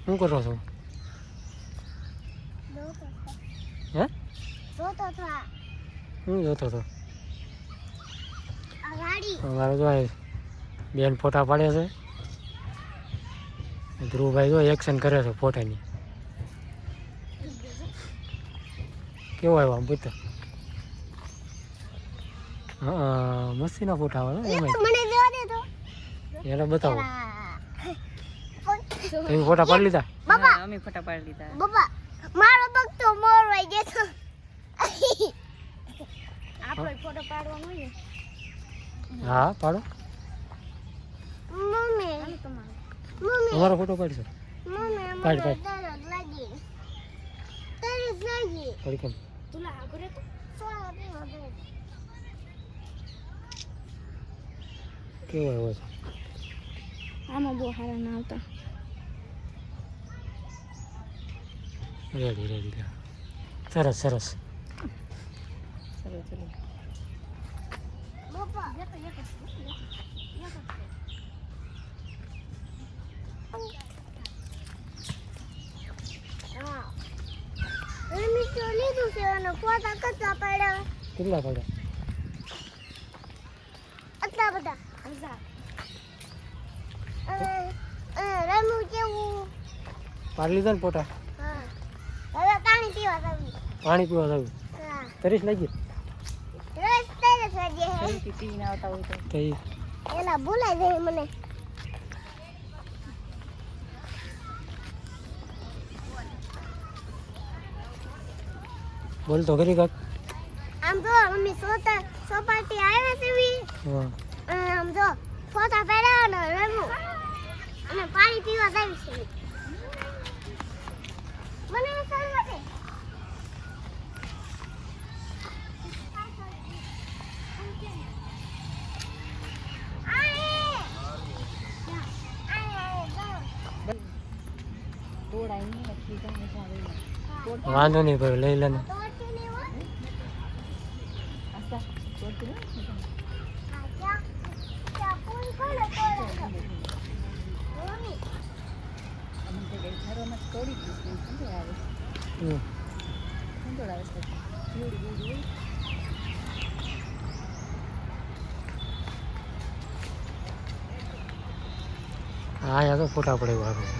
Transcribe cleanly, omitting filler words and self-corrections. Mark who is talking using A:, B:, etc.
A: શું કરો છો? હે શું જોતો હતો? અમારે જો બેન ફોટા પાડે છે. ધ્રુવભાઈ જો એક્શન કરે છે ફોટાની. કેવો આવ્યો આમ પૂછતો? હા મસ્તીના ફોટા આવે એને બતાવો. તમે ફોટા પાડી લીધા?
B: અમે ફોટા પાડી લીધા.
C: મારો પગ તો મોરવાઈ ગયો. આપણો ફોટો પાડવાનો હોય ને.
A: હા પાડો.
C: મમ્મી
A: તમારો ફોટો પાડશો?
C: મમ્મી
A: પાડ પાડ
C: તરત લાગી
A: પડી કેમ?
C: તુલા આગળ તો સોળા દે
A: કેવો આવ્યો છે?
C: આમાં બહુ સારા ના આવતા.
A: રેડી રેડી સરસ સરસ.
B: ચલો ચલો.
C: બાપા એમી તો લીધું છે અને ફોટા કેટલા પડ્યા?
A: કેટલા પડ્યા?
C: આટલા બધા 1000. રમું કેવું?
A: પાડી લીધા ને ફોટા?
C: હા. હવે પાણી પીવા જાવી.
A: પાણી પીવા જાવ?
C: હા.
A: તરીસ લાગી?
C: રોજ તરસ લાગે હે.
B: પીને આવતા હોય
A: તો
C: એલા ભૂલાઈ જાય મને.
A: બોલ તો ખરી કાક.
C: આમ તો મમ્મી સોપાટી આવ્યા છે વી.
A: હા
C: આમ તો ફોટા પડ્યા ને રમું અને પાણી પીવા જાવી છે. મને સારું લાગે.
B: તોડાય નહીં એટલી તો મજા આવે.
A: વાંધો નહીં ભાઈ લઈ લે ને.
C: તોડતી નહીં હોય.
B: આસ્તા તોડતી નહીં.
C: ત્યાં કોઈ કોને તોડે છે? મમ્મી
B: અમે તો ગઈ ઘરોમાં તોડી દીધી. સુંદર આવે સુંદર આવે છે. જીવડી જીવડી
A: હા યાર તો ફોટા પડે એવું આવે છે.